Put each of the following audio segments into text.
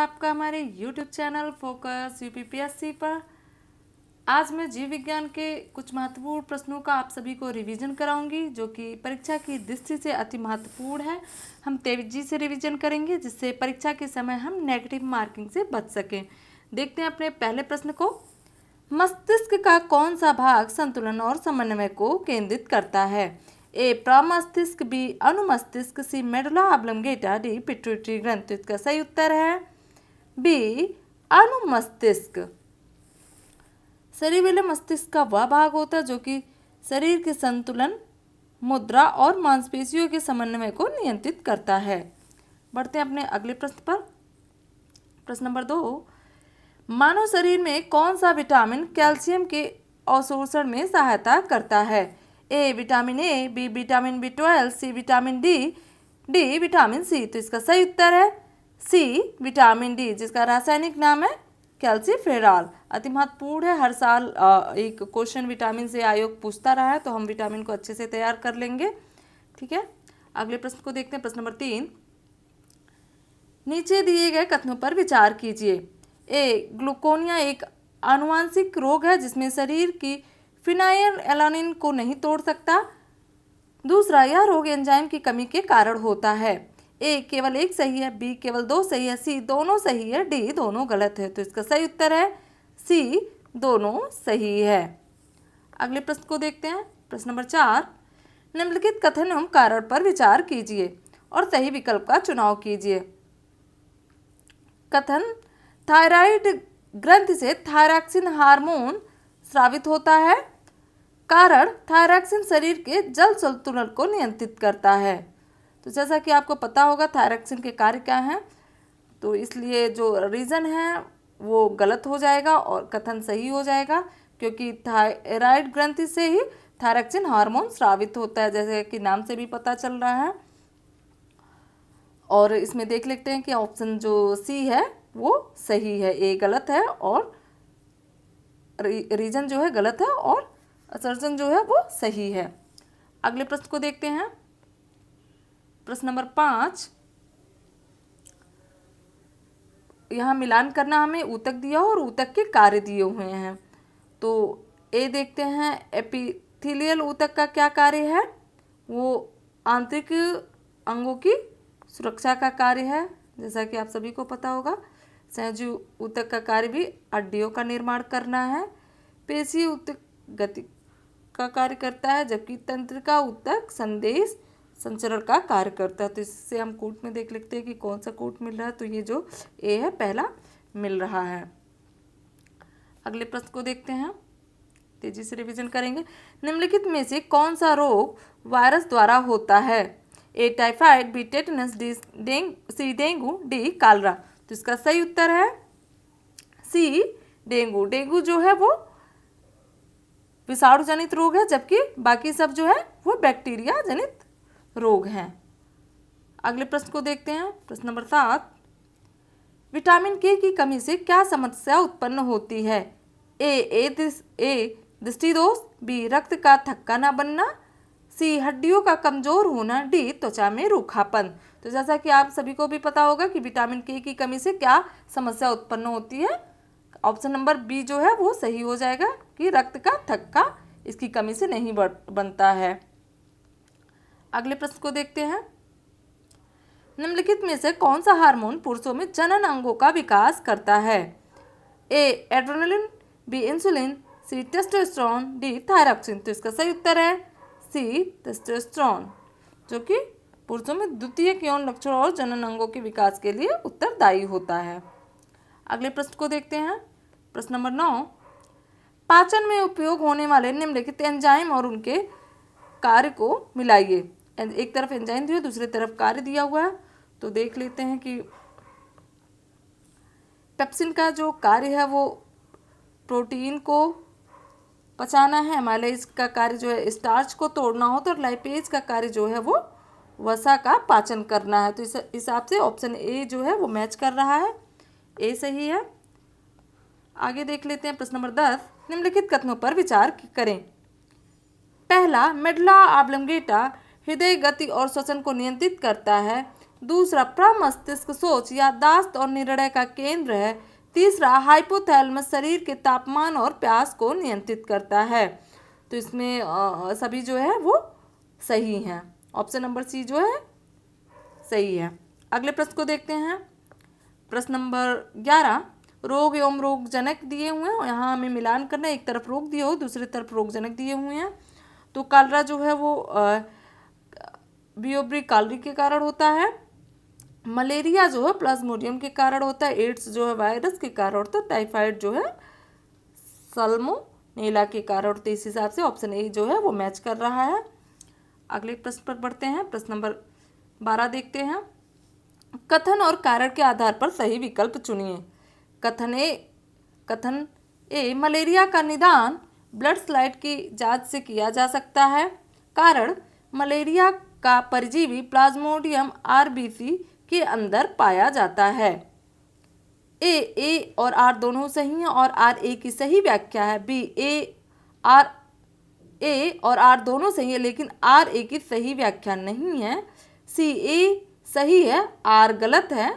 आपका हमारे YouTube channel focus UPPSC पर। आज मैं जीव विज्ञान के कुछ महत्वपूर्ण प्रश्नों का आप सभी को रिवीजन कराऊंगी, जो कि परीक्षा की दृष्टि से अति महत्वपूर्ण है। हम तेजी से रिवीजन करेंगे, जिससे परीक्षा के समय हम नेगेटिव मार्किंग से बच सकें। देखते हैं अपने पहले प्रश्न को। मस्तिष्क का कौन सा भाग संतुलन और समन्वय को केंद्रित करता है? ए प्रमस्तिष्क, बी अनुमस्तिष्क, सी मेडुला ऑब्लोंगेटा, डी पिट्यूटरी ग्रंथि। तो इसका सही उत्तर है बी अनुमस्तिष्क। शरीर वाले मस्तिष्क का वह भाग होता है जो कि शरीर के संतुलन, मुद्रा और मांसपेशियों के समन्वय को नियंत्रित करता है। बढ़ते हैं अपने अगले प्रश्न पर। प्रश्न नंबर 2, मानव शरीर में कौन सा विटामिन कैल्शियम के अवशोषण में सहायता करता है? A vitamin A, B vitamin B12, C vitamin D, D vitamin C. तो इसका सही उत्तर है सी विटामिन डी, जिसका रासायनिक नाम है कैल्सीफेरॉल। अति महत्वपूर्ण है। हर साल एक क्वेश्चन विटामिन से आयोग पूछता रहा है, तो हम विटामिन को अच्छे से तैयार कर लेंगे। ठीक है, अगले प्रश्न को देखते हैं। प्रश्न नंबर 3, नीचे दिए गए कथनों पर विचार कीजिए। ए ग्लूकोनिया एक आनुवांशिक रोग है जिसमें शरीर की फिनाइलएलानिन को नहीं तोड़ सकता। दूसरा, यह रोग एंजाइम की कमी के कारण होता है। ए केवल एक सही है, बी केवल 2 सही है, सी दोनों सही है, डी दोनों गलत है। तो इसका सही उत्तर है सी दोनों सही है। अगले प्रश्न को देखते हैं। प्रश्न नंबर 4, निम्नलिखित कथन एवं कारण पर विचार कीजिए और सही विकल्प का चुनाव कीजिए। कथन, थायराइड ग्रंथि से थायरॉक्सिन हार्मोन स्रावित होता है। कारण, थायरॉक्सिन शरीर के जल संतुलन को नियंत्रित करता है। तो जैसा कि आपको पता होगा थायरॉक्सिन के कार्य क्या हैं, तो इसलिए जो रीज़न है वो गलत हो जाएगा और कथन सही हो जाएगा, क्योंकि थायराइड ग्रंथि से ही थायरॉक्सिन हार्मोन स्रावित होता है, जैसे कि नाम से भी पता चल रहा है। और इसमें देख लेते हैं कि ऑप्शन जो सी है वो सही है, ए गलत है और रीजन जो है गलत है और असर्जन जो है वो सही है। अगले प्रश्न को देखते हैं। प्रश्न नंबर 5, यहाँ मिलान करना, हमें ऊतक दिया और ऊतक के कार्य दिए हुए हैं। तो ए देखते हैं, एपिथेलियल ऊतक का क्या कार्य है? वो आंतरिक अंगों की सुरक्षा का कार्य है, जैसा कि आप सभी को पता होगा। सहज ऊतक का कार्य भी हड्डियों का निर्माण करना है। पेशी ऊतक गति का कार्य करता है, जबकि तंत्रिका ऊतक संदेश संचरण का कार्य करता है। तो इससे हम कूट में देख लेते हैं कि कौन सा कूट मिल रहा है। तो ये जो ए है पहला मिल रहा है। अगले प्रश्न को देखते हैं, तेजी से रिवीजन करेंगे। निम्नलिखित में से कौन सा रोग वायरस द्वारा होता है? ए टाइफाइड, बी टेटनस, सी डेंगू, डी कालरा। तो इसका सही उत्तर है सी डेंगू। डेंगू जो है वो विषाणु जनित रोग है, जबकि बाकी सब जो है वो बैक्टीरिया जनित रोग हैं। अगले प्रश्न को देखते हैं। प्रश्न नंबर 7, विटामिन के की कमी से क्या समस्या उत्पन्न होती है? ए दृष्टि दोष, बी रक्त का थक्का न बनना, सी हड्डियों का कमजोर होना, डी त्वचा में रूखापन। तो जैसा कि आप सभी को भी पता होगा कि विटामिन के की कमी से क्या समस्या उत्पन्न होती है, ऑप्शन नंबर बी जो है वो सही हो जाएगा कि रक्त का थक्का इसकी कमी से नहीं बनता है। अगले प्रश्न को देखते हैं। निम्नलिखित में से कौन सा हार्मोन पुरुषों में जनन अंगों का विकास करता है? ए एड्रेनलिन, बी इंसुलिन, सी टेस्टोस्टेरोन, डी थायरॉक्सिन। तो इसका सही उत्तर है सी टेस्टोस्टेरोन, जो कि पुरुषों में द्वितीयक यौन लक्षण और जनन अंगों के विकास के लिए उत्तरदायी होता है। अगले प्रश्न को देखते हैं। प्रश्न नंबर 9, पाचन में उपयोग होने वाले निम्नलिखित एंजाइम और उनके कार्य को मिलाइए। एक तरफ एंजाइम दिया, दूसरी तरफ कार्य दिया हुआ है। तो देख लेते हैं कि पेप्सिन का जो कार्य है वो प्रोटीन को पचाना है, एमाइलेज का कार्य जो है स्टार्च को तोड़ना हो, तो लाइपेज का कार्य जो है वो वसा का पाचन करना है। तो इस हिसाब से ऑप्शन ए जो है वो मैच कर रहा है, ए सही है। आगे देख लेते हैं। प्रश्न नंबर 10, निम्नलिखित कथनों पर विचार करें। पहला, मेडुला ऑब्लोंगेटा हृदय गति और श्वसन को नियंत्रित करता है। दूसरा प्रमस्तिष्क सोच, याददाश्त और निर्णय का केंद्र है। तीसरा हाइपोथैलेमस शरीर के तापमान और प्यास को नियंत्रित करता है। तो इसमें सभी जो है वो सही हैं। ऑप्शन नंबर सी जो है सही है। अगले प्रश्न को देखते हैं। प्रश्न नंबर 11, रोग एवं रोगजनक दिए हुए हैं और यहाँ हमें मिलान करना है। एक तरफ रोग दिए हो, दूसरी तरफ रोगजनक दिए हुए हैं। तो कॉलरा जो है वो बियोब्री कॉलरी के कारण होता है। मलेरिया जो है प्लाज्मोडियम के कारण होता है। एड्स जो है वायरस के कारण होता है। टाइफाइड जो है सल्मोनेला के कारण होता है। इस हिसाब से ऑप्शन ए जो है वो मैच कर रहा है। अगले प्रश्न पर बढ़ते हैं। प्रश्न नंबर 12 देखते हैं। कथन और कारण के आधार पर सही विकल्प चुनिए। कथन ए मलेरिया का निदान ब्लड स्लाइड की जांच से किया जा सकता है। कारण मलेरिया का परजीवी प्लाज्मोडियम आरबीसी के अंदर पाया जाता है। ए और आर दोनों सही हैं और आर ए की सही व्याख्या है। बी ए और आर दोनों सही है लेकिन आर ए की सही व्याख्या नहीं है। सी ए सही है, आर गलत है।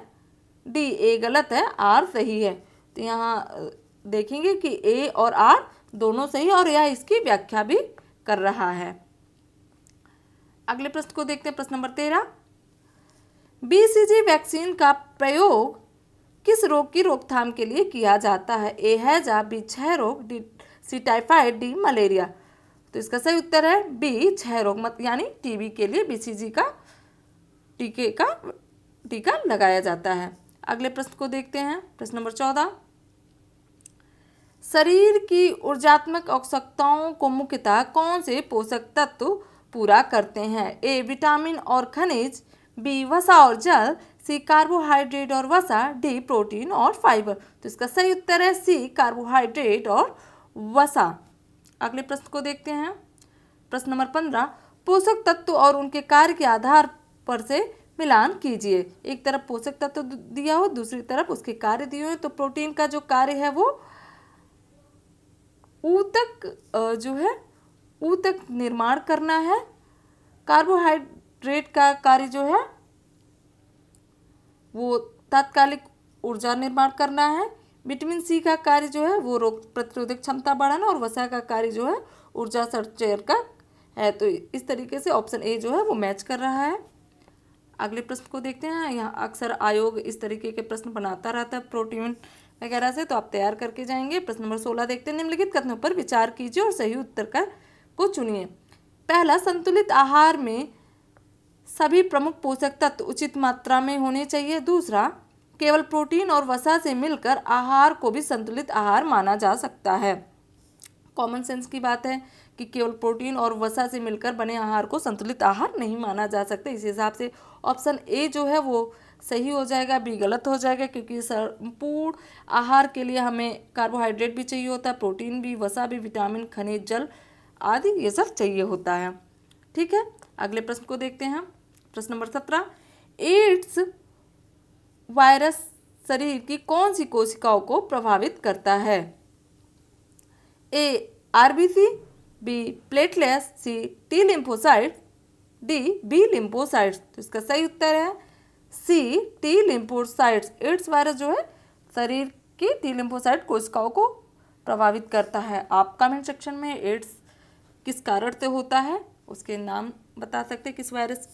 डी ए गलत है, आर सही है। तो यहाँ देखेंगे कि ए और आर दोनों सही और यह इसकी व्याख्या भी कर रहा है। अगले प्रश्न को देखते हैं। प्रश्न नंबर 13, बीसीजी वैक्सीन का प्रयोग किस रोग की रोकथाम के लिए किया जाता है? ए हैजा, बी क्षय रोग, D C typhoid, D malaria. तो इसका सही उत्तर है बी क्षय रोग, यानी टीबी के लिए बीसीजी का टीका लगाया जाता है। अगले प्रश्न को देखते हैं। प्रश्न नंबर 14, शरीर की ऊर्जात्मक आवश्यकताओं को मुख्यतः कौन से पोषक तत्व पूरा करते हैं? ए विटामिन और खनिज, बी वसा और जल, सी कार्बोहाइड्रेट और वसा, डी प्रोटीन और फाइबर। तो इसका सही उत्तर है सी कार्बोहाइड्रेट और वसा। अगले प्रश्न को देखते हैं। प्रश्न नंबर 15, पोषक तत्व और उनके कार्य के आधार पर से मिलान कीजिए। एक तरफ पोषक तत्व दिया हो, दूसरी तरफ उसके कार्य दिए हुए। तो प्रोटीन का जो कार्य है वो ऊतक निर्माण करना है। कार्बोहाइड्रेट का कार्य जो है वो तात्कालिक ऊर्जा निर्माण करना है। विटामिन सी का कार्य जो है वो रोग प्रतिरोधक क्षमता बढ़ाना और वसा का कार्य जो है ऊर्जा संचयन का है। तो इस तरीके से ऑप्शन ए जो है वो मैच कर रहा है। अगले प्रश्न को देखते हैं। यहाँ अक्सर आयोग इस तरीके के प्रश्न बनाता रहता है प्रोटीन वगैरह से, तो आप तैयार करके जाएंगे। प्रश्न नंबर 16 देखते हैं। निम्नलिखित कथनों पर विचार कीजिए और सही उत्तर को चुनिए। पहला, संतुलित आहार में सभी प्रमुख पोषक तत्व उचित मात्रा में होने चाहिए। दूसरा, केवल प्रोटीन और वसा से मिलकर आहार को भी संतुलित आहार माना जा सकता है। कॉमन सेंस की बात है कि केवल प्रोटीन और वसा से मिलकर बने आहार को संतुलित आहार नहीं माना जा सकता। इस हिसाब से ऑप्शन ए जो है वो सही हो जाएगा, बी गलत हो जाएगा, क्योंकि संपूर्ण आहार के लिए हमें कार्बोहाइड्रेट भी चाहिए होता है, प्रोटीन भी, वसा भी, विटामिन, खनिज, जल आदि ये सब चाहिए होता है। ठीक है, अगले प्रश्न को देखते हैं। प्रश्न नंबर 17, एड्स वायरस शरीर की कौन सी कोशिकाओं को प्रभावित करता है? A RBC, B platelets, C T lymphocyte, D B lymphocytes. तो इसका सही उत्तर है C T lymphocytes. AIDS virus जो है शरीर की टी लिम्फोसाइट कोशिकाओं को प्रभावित करता है। आप कमेंट सेक्शन में एड्स किस कारण से होता है उसके नाम बता सकते हैं, किस वायरस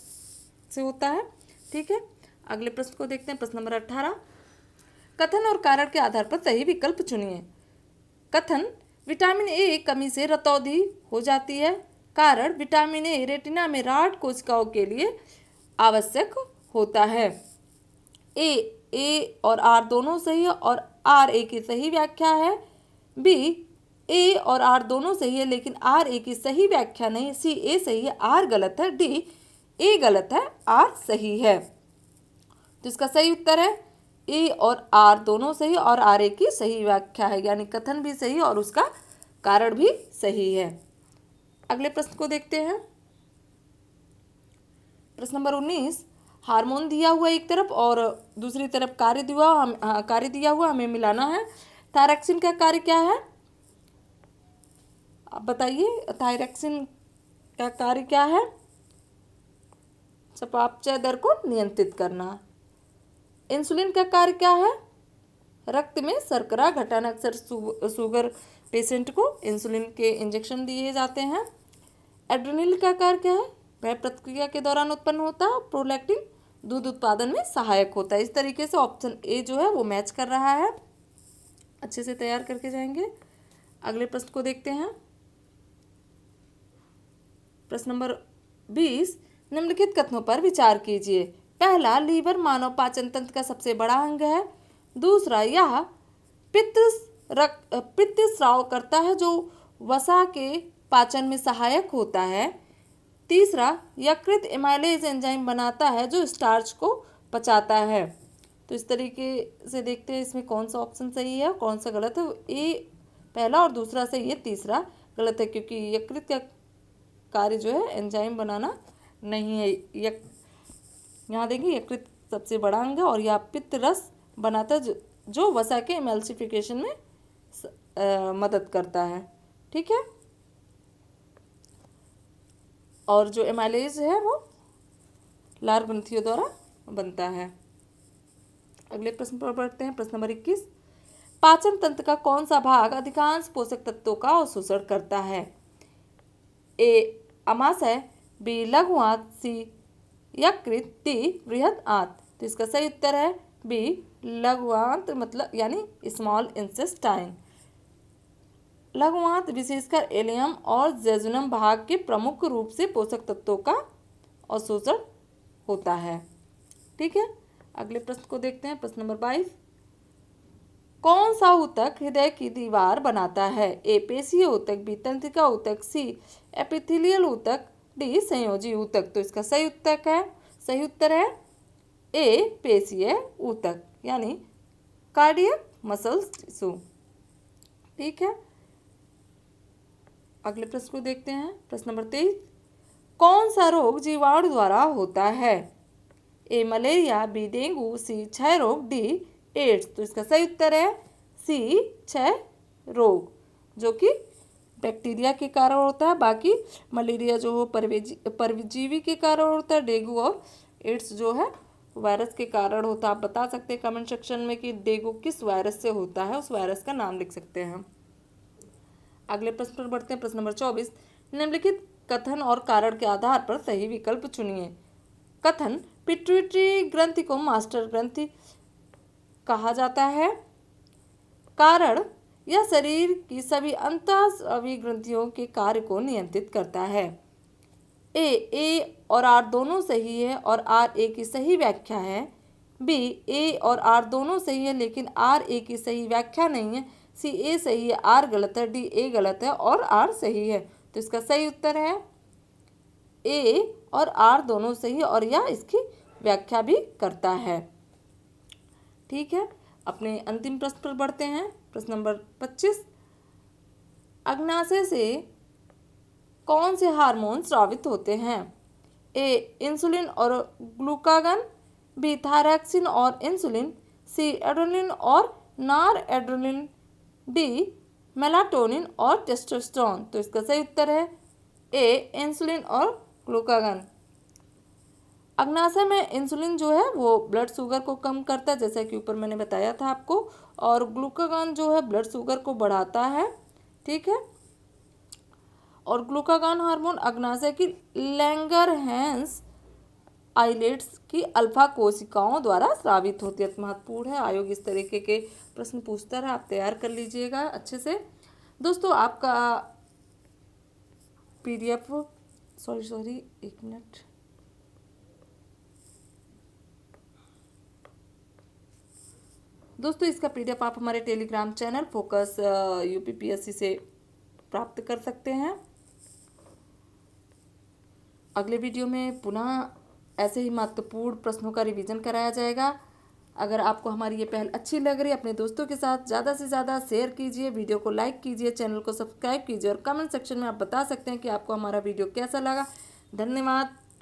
से होता है। ठीक है, अगले प्रश्न को देखते हैं। प्रश्न नंबर 18, कथन और कारण के आधार पर सही विकल्प चुनिए। कथन, विटामिन ए कमी से रतौंधी हो जाती है। कारण, विटामिन ए रेटिना में रॉड कोशिकाओं के लिए आवश्यक होता है। ए और आर दोनों सही है और आर ए की सही व्याख्या है। बी ए और आर दोनों सही है लेकिन आर ए की सही व्याख्या नहीं। सी ए सही है, आर गलत है। डी ए गलत है, आर सही है। तो इसका सही उत्तर है ए और आर दोनों सही और आर ए की सही व्याख्या है, यानी कथन भी सही और उसका कारण भी सही है। अगले प्रश्न को देखते हैं। प्रश्न नंबर 19, हार्मोन दिया हुआ एक तरफ और दूसरी तरफ कार्य दिया हुआ हमें मिलाना है। थायरॉक्सिन का कार्य क्या है आप बताइए। थायरॉक्सिन का कार्य क्या है? चयापचय दर को नियंत्रित करना। इंसुलिन का कार्य क्या है? रक्त में शर्करा घटाना। अक्सर शुगर पेशेंट को इंसुलिन के इंजेक्शन दिए जाते हैं। एड्रेनलिन का कार्य क्या है? वह प्रतिक्रिया के दौरान उत्पन्न होता है। प्रोलैक्टिन दूध उत्पादन में सहायक होता है। इस तरीके से ऑप्शन ए जो है वो मैच कर रहा है। अच्छे से तैयार करके जाएंगे। अगले प्रश्न को देखते हैं। प्रश्न नंबर 20, निम्नलिखित कथनों पर विचार कीजिए। पहला, लीवर मानव पाचन तंत्र का सबसे बड़ा अंग है। दूसरा, यह पित्त स्राव करता है जो वसा के पाचन में सहायक होता है। तीसरा, यकृत एमाइलेज एंजाइम बनाता है जो स्टार्च को पचाता है। तो इस तरीके से देखते हैं इसमें कौन सा ऑप्शन सही है और कौन सा गलत है। ए पहला और दूसरा सही है, तीसरा गलत है क्योंकि यकृत का कार्य जो है एंजाइम बनाना नहीं है। यहाँ देखिए यकृत सबसे बड़ा अंग है और यह पित्त रस बनाता है जो वसा के एमल्सिफिकेशन में मदद करता है। ठीक है, और जो एमाइलेज है वो लार ग्रंथियों द्वारा बनता है। अगले प्रश्न पर बढ़ते हैं। प्रश्न नंबर 21, पाचन तंत्र का कौन सा भाग अधिकांश पोषक तत्वों का अवशोषण करता है? ए आमाशय, बी लघु आंत, सी यकृत, डी बृहद आंत। तो इसका सही उत्तर है बी लघु आंत, मतलब यानी स्मॉल इंटेस्टाइन। लघु आंत विशेषकर इलियम और जेजुनम भाग के प्रमुख रूप से पोषक तत्वों का अवशोषण होता है। ठीक है, अगले प्रश्न को देखते हैं। प्रश्न नंबर 22, कौन सा ऊतक हृदय की दीवार बनाता है? ए पेशीय ऊतक, बी तंत्रिका ऊतक, सी एपिथेलियल ऊतक, डी संयोजी ऊतक। तो इसका सही उत्तर है ए पेशीय ऊतक यानी कार्डियक मसल टिश्यू। ठीक है, अगले प्रश्न को देखते हैं। प्रश्न नंबर 23, कौन सा रोग जीवाणु द्वारा होता है? ए मलेरिया, बी डेंगू, सी क्षय रोग, डी एड्स। तो इसका सही उत्तर है सी क्षय रोग, जो कि बैक्टीरिया के कारण होता है। बाकी मलेरिया जो हो परजीवी के कारण होता है। डेंगू और एड्स जो है वायरस के कारण होता है। आप बता सकते हैं कमेंट सेक्शन में कि डेंगू किस वायरस से होता है, उस वायरस का नाम लिख सकते हैं। अगले प्रश्न पर बढ़ते हैं। प्रश्न नंबर 24, निम्नलिखित कथन और कारण के आधार पर सही विकल्प चुनिए। कथन, पिट्यूटरी ग्रंथि को मास्टर ग्रंथि कहा जाता है। कारण, यह शरीर की सभी अंतःस्रावी ग्रंथियों के कार्य को नियंत्रित करता है। ए और आर दोनों सही है और आर ए की सही व्याख्या है। बी, ए और आर दोनों सही है लेकिन आर ए की सही व्याख्या नहीं है। सी, ए सही है, आर गलत है, डी ए गलत है और आर सही है। तो इसका सही उत्तर है ए और आर दोनों सही है और यह इसकी व्याख्या भी करता है। ठीक है, अपने अंतिम प्रश्न पर बढ़ते हैं। प्रश्न नंबर 25, अग्नाशय से कौन से हार्मोन स्रावित होते हैं? ए इंसुलिन और ग्लूकागन, बी थायरॉक्सिन और इंसुलिन, सी एड्रेनलिन और नॉर एड्रेनलिन, डी मेलाटोनिन और टेस्टोस्टेरोन। तो इसका सही उत्तर है ए इंसुलिन और ग्लूकागन। अग्नाशय में इंसुलिन जो है वो ब्लड शुगर को कम करता है, जैसा कि ऊपर मैंने बताया था आपको, और ग्लूकागॉन जो है ब्लड शुगर को बढ़ाता है। ठीक है, और ग्लूकागॉन हार्मोन अग्नाशय की लैंगरहैंस आइलेट्स की अल्फा कोशिकाओं द्वारा स्रावित होती है। महत्वपूर्ण है, आयोग इस तरीके के प्रश्न पूछता है, आप तैयार कर लीजिएगा अच्छे से। दोस्तों आपका पीडीएफ सॉरी एक मिनट, दोस्तों इसका पीडीएफ आप हमारे टेलीग्राम चैनल फोकस यूपीपीएससी से प्राप्त कर सकते हैं। अगले वीडियो में पुनः ऐसे ही महत्वपूर्ण प्रश्नों का रिवीजन कराया जाएगा। अगर आपको हमारी ये पहल अच्छी लग रही है, अपने दोस्तों के साथ ज़्यादा से ज़्यादा शेयर कीजिए, वीडियो को लाइक कीजिए, चैनल को सब्सक्राइब कीजिए और कमेंट सेक्शन में आप बता सकते हैं कि आपको हमारा वीडियो कैसा लगा। धन्यवाद।